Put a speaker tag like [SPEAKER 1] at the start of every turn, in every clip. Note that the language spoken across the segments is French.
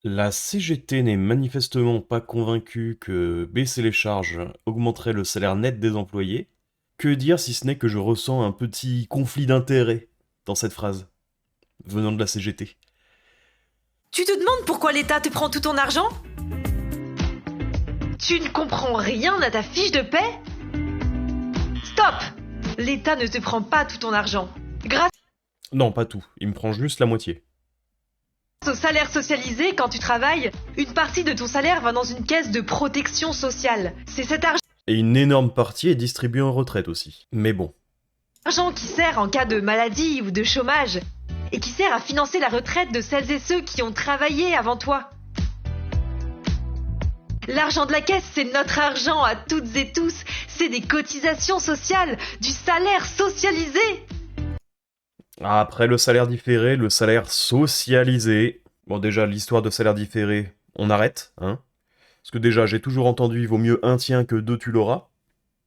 [SPEAKER 1] La CGT n'est manifestement pas convaincue que baisser les charges augmenterait le salaire net des employés. Que dire si ce n'est que je ressens un petit conflit d'intérêts dans cette phrase, venant de la CGT.
[SPEAKER 2] Tu te demandes pourquoi l'État te prend tout ton argent? Tu ne comprends rien à ta fiche de paie? Stop! L'État ne te prend pas tout ton argent. Grâce
[SPEAKER 1] Non, pas tout, il me prend juste la moitié.
[SPEAKER 2] au salaire socialisé, quand tu travailles, une partie de ton salaire va dans une caisse de protection sociale. C'est cet
[SPEAKER 1] Et une énorme partie est distribuée en retraite aussi. Mais bon.
[SPEAKER 2] argent qui sert en cas de maladie ou de chômage, et qui sert à financer la retraite de celles et ceux qui ont travaillé avant toi. L'argent de la caisse, c'est notre argent à toutes et tous. C'est des cotisations sociales, du salaire socialisé.
[SPEAKER 1] Après le salaire différé, le salaire socialisé. Bon, déjà, l'histoire de salaire différé, on arrête, hein. Parce que déjà, j'ai toujours entendu, il vaut mieux un tien que deux tu l'auras.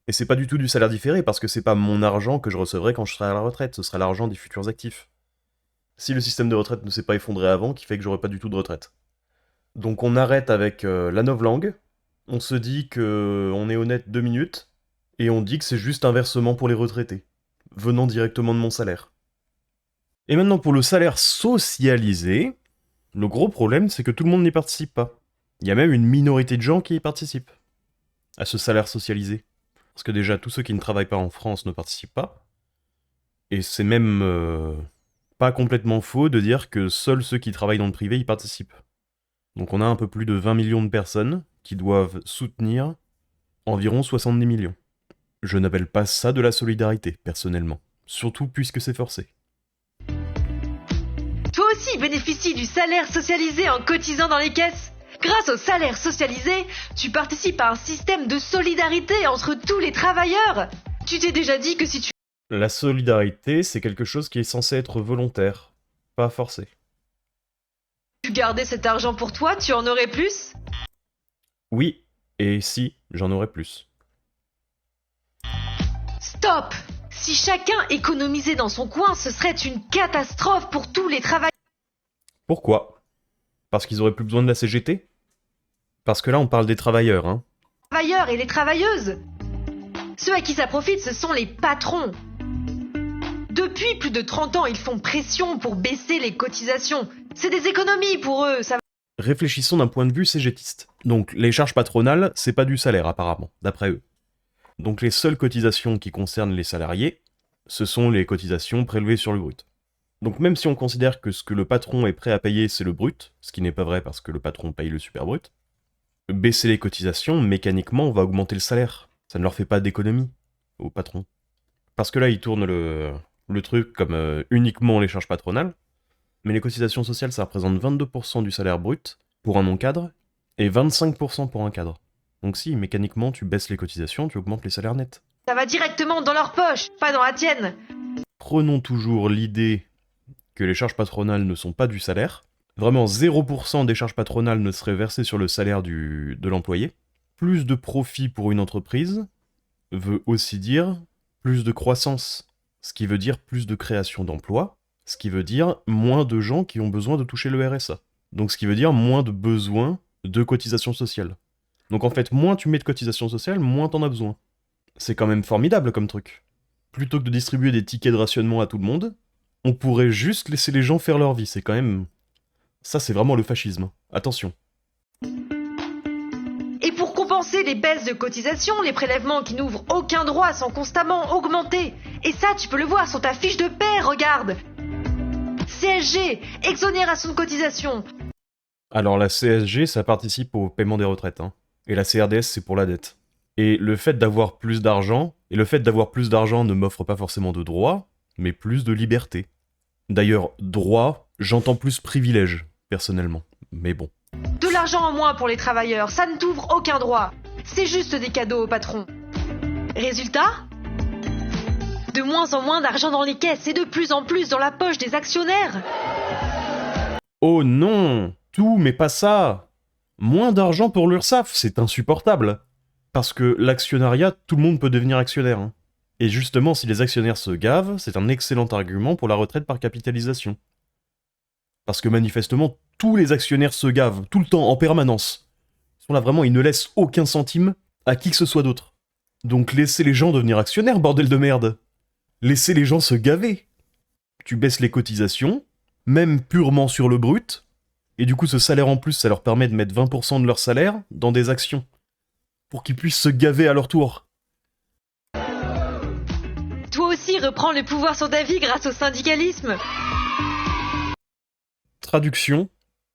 [SPEAKER 1] Et c'est pas du tout du salaire différé, parce que c'est pas mon argent que je recevrai quand je serai à la retraite, ce sera l'argent des futurs actifs. Si le système de retraite ne s'est pas effondré avant, qui fait que j'aurai pas du tout de retraite. Donc on arrête avec la novlangue, on se dit que on est honnête 2 minutes, et on dit que c'est juste un versement pour les retraités, venant directement de mon salaire. Et maintenant pour le salaire socialisé, le gros problème c'est que tout le monde n'y participe pas. Il y a même une minorité de gens qui y participent, à ce salaire socialisé. Parce que déjà tous ceux qui ne travaillent pas en France ne participent pas, et c'est même pas complètement faux de dire que seuls ceux qui travaillent dans le privé y participent. Donc on a un peu plus de 20 millions de personnes qui doivent soutenir environ 70 millions. Je n'appelle pas ça de la solidarité, personnellement. Surtout puisque c'est forcé.
[SPEAKER 2] Toi aussi bénéficies du salaire socialisé en cotisant dans les caisses. Grâce au salaire socialisé, tu participes à un système de solidarité entre tous les travailleurs. Tu t'es déjà dit que si tu
[SPEAKER 1] La solidarité, c'est quelque chose qui est censé être volontaire, pas forcé.
[SPEAKER 2] gardais cet argent pour toi, tu en aurais plus?
[SPEAKER 1] Oui, et si, j'en aurais plus.
[SPEAKER 2] Stop! Si chacun économisait dans son coin, ce serait une catastrophe pour tous les
[SPEAKER 1] Pourquoi? Parce qu'ils auraient plus besoin de la CGT? Parce que là, on parle des travailleurs, hein.
[SPEAKER 2] travailleurs et les travailleuses. Ceux à qui ça profite, ce sont les patrons. Depuis plus de 30 ans, ils font pression pour baisser les cotisations. C'est des économies pour eux, ça.
[SPEAKER 1] Réfléchissons d'un point de vue cégétiste. Donc, les charges patronales, c'est pas du salaire, apparemment, d'après eux. Donc, les seules cotisations qui concernent les salariés, ce sont les cotisations prélevées sur le brut. Donc, même si on considère que ce que le patron est prêt à payer, c'est le brut, ce qui n'est pas vrai parce que le patron paye le super brut, baisser les cotisations, mécaniquement, va augmenter le salaire. Ça ne leur fait pas d'économie au patron. Parce que là, ils tournent le truc comme uniquement les charges patronales, mais les cotisations sociales, ça représente 22% du salaire brut pour un non-cadre, et 25% pour un cadre. Donc si, mécaniquement, tu baisses les cotisations, tu augmentes les salaires nets.
[SPEAKER 2] Ça va directement dans leur poche, pas dans la tienne.
[SPEAKER 1] Prenons toujours l'idée que les charges patronales ne sont pas du salaire. Vraiment 0% des charges patronales ne seraient versées sur le salaire de l'employé. Plus de profit pour une entreprise veut aussi dire plus de croissance, ce qui veut dire plus de création d'emplois, ce qui veut dire moins de gens qui ont besoin de toucher le RSA. Donc ce qui veut dire moins de besoin de cotisations sociales. Donc en fait, moins tu mets de cotisations sociales, moins t'en as besoin. C'est quand même formidable comme truc. Plutôt que de distribuer des tickets de rationnement à tout le monde, on pourrait juste laisser les gens faire leur vie, c'est quand même... Ça c'est vraiment le fascisme. Attention.
[SPEAKER 2] Et pour compenser les baisses de cotisations, les prélèvements qui n'ouvrent aucun droit sont constamment augmentés. Et ça, tu peux le voir sur ta fiche de paie, regarde. CSG, exonération de cotisation.
[SPEAKER 1] Alors la CSG, ça participe au paiement des retraites, hein. Et la CRDS, c'est pour la dette. Et le fait d'avoir plus d'argent, ne m'offre pas forcément de droits, mais plus de liberté. D'ailleurs, droit, j'entends plus privilège, personnellement. Mais bon.
[SPEAKER 2] De l'argent en moins pour les travailleurs, ça ne t'ouvre aucun droit. C'est juste des cadeaux au patron. Résultat ? De moins en moins d'argent dans les caisses et de plus en plus dans la poche des actionnaires.
[SPEAKER 1] Oh non! Tout, mais pas ça! Moins d'argent pour l'URSSAF, c'est insupportable! Parce que l'actionnariat, tout le monde peut devenir actionnaire, hein. Et justement, si les actionnaires se gavent, c'est un excellent argument pour la retraite par capitalisation. Parce que manifestement, tous les actionnaires se gavent, tout le temps, en permanence. Ils sont là vraiment, ils ne laissent aucun centime à qui que ce soit d'autre. Donc laissez les gens devenir actionnaires, bordel de merde. Laissez les gens se gaver. Tu baisses les cotisations, même purement sur le brut, et du coup ce salaire en plus, ça leur permet de mettre 20% de leur salaire dans des actions, pour qu'ils puissent se gaver à leur tour.
[SPEAKER 2] Toi aussi reprends le pouvoir sur ta vie grâce au syndicalisme.
[SPEAKER 1] Traduction,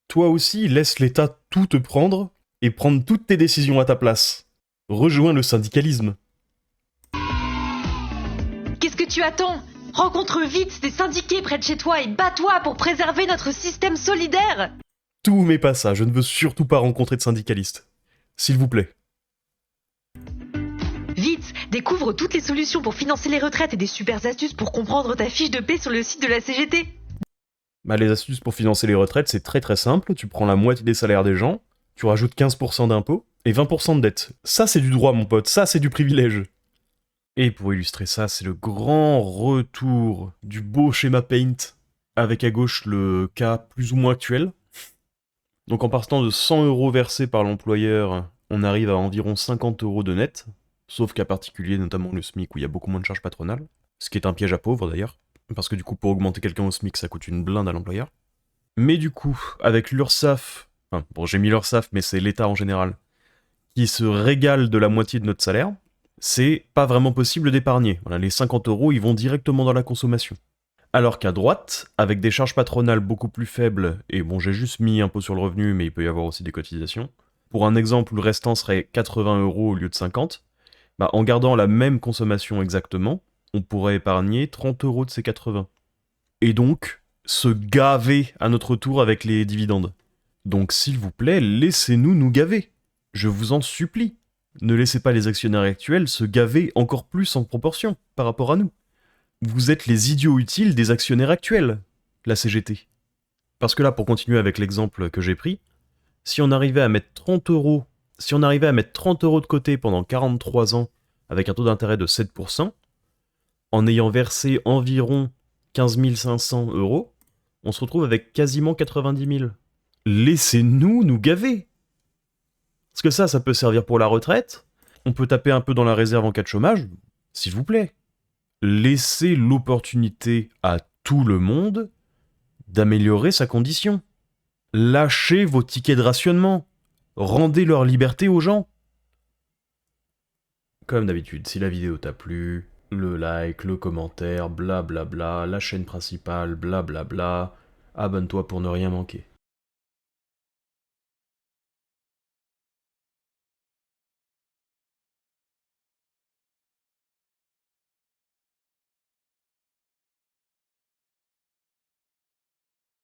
[SPEAKER 1] toi aussi laisse l'État tout te prendre et prendre toutes tes décisions à ta place. Rejoins le syndicalisme.
[SPEAKER 2] Qu'est-ce que tu attends? Rencontre vite des syndiqués près de chez toi et bats-toi pour préserver notre système solidaire.
[SPEAKER 1] Tout mais pas ça, je ne veux surtout pas rencontrer de syndicalistes. S'il vous plaît.
[SPEAKER 2] Vite, découvre toutes les solutions pour financer les retraites et des super astuces pour comprendre ta fiche de paie sur le site de la CGT.
[SPEAKER 1] Bah les astuces pour financer les retraites, c'est très très simple, tu prends la moitié des salaires des gens, tu rajoutes 15% d'impôts et 20% de dettes. Ça c'est du droit mon pote, ça c'est du privilège. Et pour illustrer ça, c'est le grand retour du beau schéma Paint, avec à gauche le cas plus ou moins actuel. Donc en partant de 100 € versés par l'employeur, on arrive à environ 50 € de net, sauf qu'à particulier, notamment le SMIC, où il y a beaucoup moins de charges patronales, ce qui est un piège à pauvres d'ailleurs, parce que du coup pour augmenter quelqu'un au SMIC, ça coûte une blinde à l'employeur. Mais du coup, avec l'URSSAF, enfin bon j'ai mis l'URSSAF, mais c'est l'État en général, qui se régale de la moitié de notre salaire, c'est pas vraiment possible d'épargner. Voilà, les 50 € ils vont directement dans la consommation. Alors qu'à droite, avec des charges patronales beaucoup plus faibles, et bon j'ai juste mis impôt sur le revenu, mais il peut y avoir aussi des cotisations, pour un exemple où le restant serait 80 € au lieu de 50, bah en gardant la même consommation exactement, on pourrait épargner 30 € de ces 80. Et donc, se gaver à notre tour avec les dividendes. Donc s'il vous plaît, laissez-nous nous gaver. Je vous en supplie. Ne laissez pas les actionnaires actuels se gaver encore plus en proportion par rapport à nous. Vous êtes les idiots utiles des actionnaires actuels, la CGT. Parce que là, pour continuer avec l'exemple que j'ai pris, si on arrivait à mettre 30 €, si on arrivait à mettre 30 € de côté pendant 43 ans avec un taux d'intérêt de 7%, en ayant versé environ 15 500 €, on se retrouve avec quasiment 90 000. Laissez-nous nous gaver. Parce que ça peut servir pour la retraite, on peut taper un peu dans la réserve en cas de chômage, s'il vous plaît. Laissez l'opportunité à tout le monde d'améliorer sa condition. Lâchez vos tickets de rationnement. Rendez leur liberté aux gens. Comme d'habitude, si la vidéo t'a plu, le like, le commentaire, blablabla, la chaîne principale, blablabla, abonne-toi pour ne rien manquer.